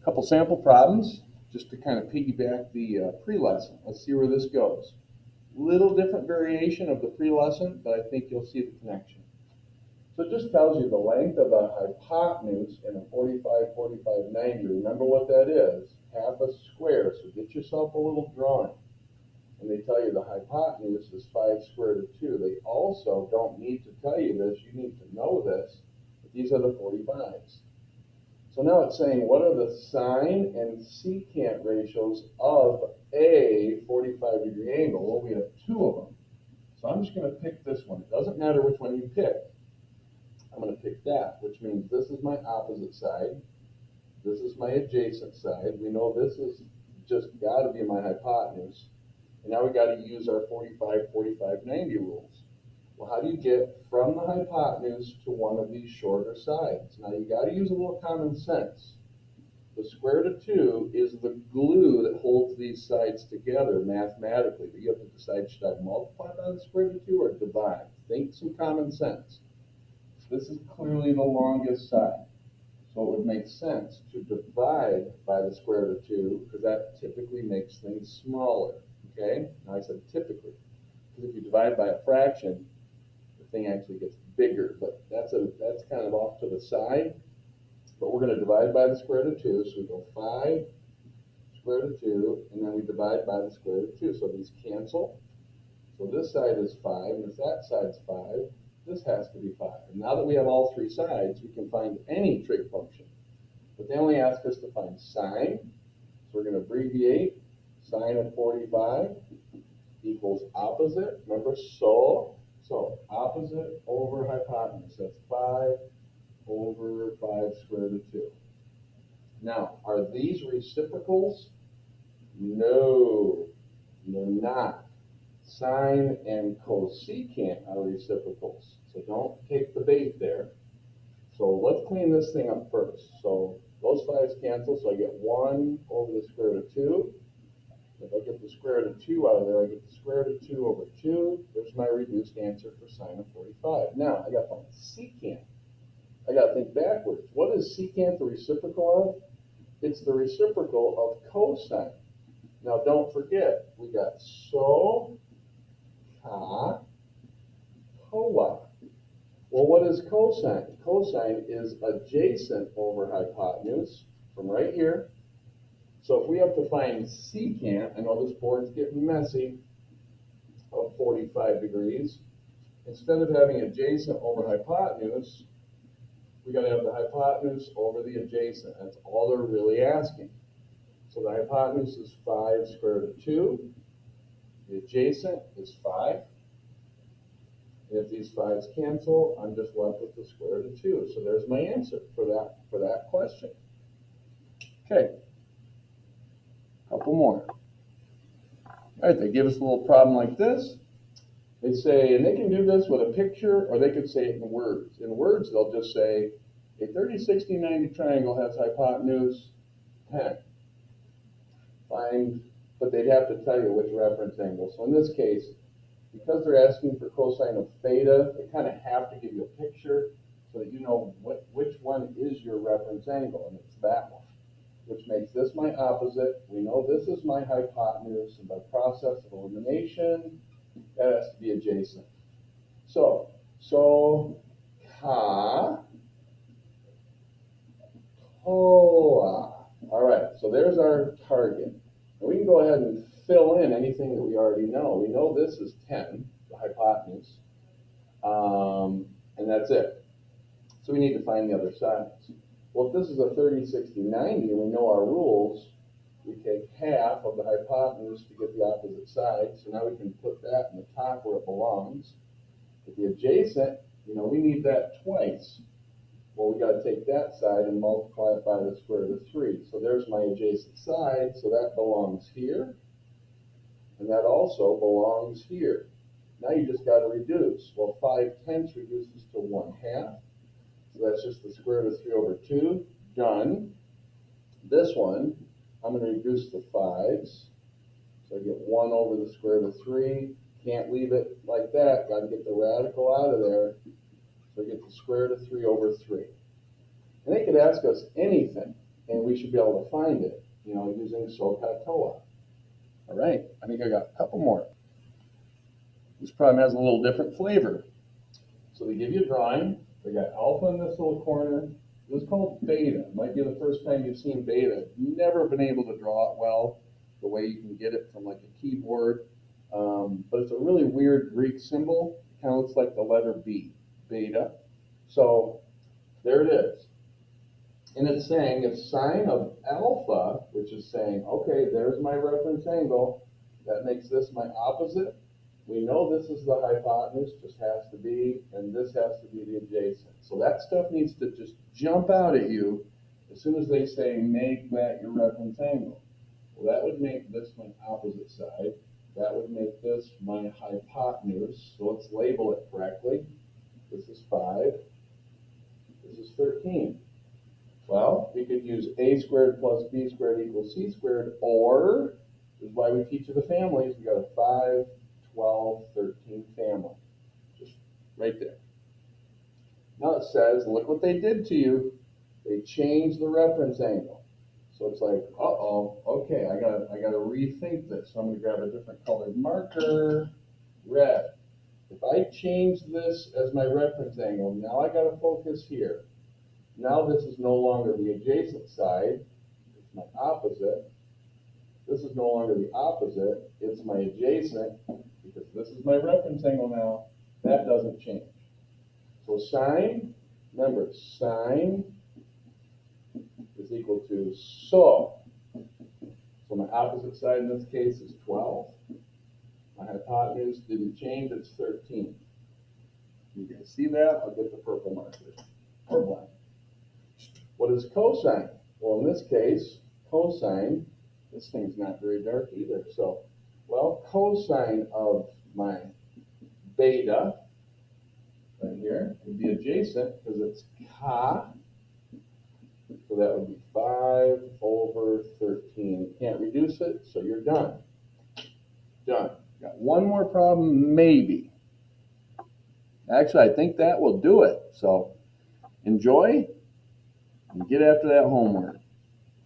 Couple sample problems just to kind of piggyback the pre-lesson. Let's see where this goes. Little different variation of the pre-lesson, but I think you'll see the connection. So it just tells you the length of a hypotenuse in a 45, 45, 90. Remember what that is? Half a square. So get yourself a little drawing. And they tell you the hypotenuse is 5 square root of 2. They also don't need to tell you this. You need to know this. But these are the 45s. So now it's saying, what are the sine and secant ratios of a 45-degree angle? Well, we have two of them. So I'm just going to pick this one. It doesn't matter which one you pick. I'm going to pick that, which means this is my opposite side. This is my adjacent side. We know this is just got to be my hypotenuse. And now we got to use our 45, 45, 90 rules. Well, how do you get from the hypotenuse to one of these shorter sides? Now, you got to use a little common sense. The square root of 2 is the glue that holds these sides together mathematically. But you have to decide, should I multiply by the square root of 2 or divide? Think some common sense. This is clearly the longest side. So it would make sense to divide by the square root of 2 because that typically makes things smaller. Okay? Now I said typically. Because if you divide by a fraction, the thing actually gets bigger. But that's kind of off to the side. But we're going to divide by the square root of 2. So we go 5 square root of 2, and then we divide by the square root of 2. So these cancel. So this side is 5, and if that side's 5, this has to be 5. And now that we have all three sides, we can find any trig function. But they only ask us to find sine. So we're going to abbreviate. Sine of 45 equals opposite. Remember, so opposite over hypotenuse. That's 5 over 5 square root of 2. Now, are these reciprocals? No, they're not. Sine and cosecant are reciprocals. So don't take the bait there. So let's clean this thing up first. So those 5's cancel, so I get 1 over the square root of 2. If I get the square root of 2 out of there, I get the square root of 2 over 2. There's my reduced answer for sine of 45. Now, I got to find secant. I got to think backwards. What is secant the reciprocal of? It's the reciprocal of cosine. Now, don't forget, we got so, ha, hoa. Well, what is cosine? Cosine is adjacent over hypotenuse from right here. So if we have to find secant, I know this board's getting messy, of 45 degrees, instead of having adjacent over hypotenuse, we got to have the hypotenuse over the adjacent. That's all they're really asking. So the hypotenuse is 5 square root of 2. The adjacent is 5. And if these 5's cancel, I'm just left with the square root of 2. So there's my answer for that question. Okay. Couple more. All right, they give us a little problem like this. They say, and they can do this with a picture, or they could say it in words. In words, they'll just say, a 30, 60, 90 triangle has hypotenuse 10. Find, but they'd have to tell you which reference angle. So in this case, because they're asking for cosine of theta, they kind of have to give you a picture so that you know which one is your reference angle, and it's that one, which makes this my opposite. We know this is my hypotenuse, and by process of elimination, that has to be adjacent. So ka, hoa. All right, so there's our target. And we can go ahead and fill in anything that we already know. We know this is 10, the hypotenuse, and that's it. So we need to find the other sides. Well, if this is a 30, 60, 90, and we know our rules, we take half of the hypotenuse to get the opposite side. So now we can put that in the top where it belongs. But the adjacent, we need that twice. Well, we got to take that side and multiply it by the square root of 3. So there's my adjacent side. So that belongs here. And that also belongs here. Now you just got to reduce. Well, 5/10 reduces to 1/2. So that's just the square root of 3 over 2. Done. This one, I'm going to reduce the 5's. So I get 1 over the square root of 3. Can't leave it like that. Got to get the radical out of there. So I get the square root of 3 over 3. And they could ask us anything. and we should be able to find it, using SOHCAHTOA. All right, I think I got a couple more. This problem has a little different flavor. So they give you a drawing. They got alpha in this little corner. This is called beta. It might be the first time you've seen beta. Never been able to draw it well, the way you can get it from like a keyboard. But it's a really weird Greek symbol. It kind of looks like the letter B, beta. So there it is. And it's saying if sine of alpha, which is saying, okay, there's my reference angle, that makes this my opposite. We know this is the hypotenuse, just has to be, and this has to be the adjacent. So that stuff needs to just jump out at you as soon as they say make that your reference angle. Well, that would make this my opposite side. That would make this my hypotenuse. So let's label it correctly. This is 5. This is 13. Well, we could use a squared plus b squared equals c squared, or, this is why we teach the families, we got a 5, 12, 13 family. Just right there. Now it says, look what they did to you. They changed the reference angle. So it's like, uh-oh, okay, I gotta rethink this. So I'm gonna grab a different colored marker, red. If I change this as my reference angle, now I gotta focus here. Now this is no longer the adjacent side, it's my opposite. This is no longer the opposite, it's my adjacent, because this is my reference angle now. That doesn't change. So sine, remember, sine is equal to so. So my opposite side in this case is 12. My hypotenuse didn't change, it's 13. You guys see that? I'll get the purple marker, or black. What is cosine? Well, in this case, cosine, this thing's not very dark either. So, well, cosine of my beta, right here, would be adjacent because it's ca. So that would be 5 over 13. You can't reduce it, so you're done. Done. Got one more problem, maybe. Actually, I think that will do it. So enjoy and get after that homework.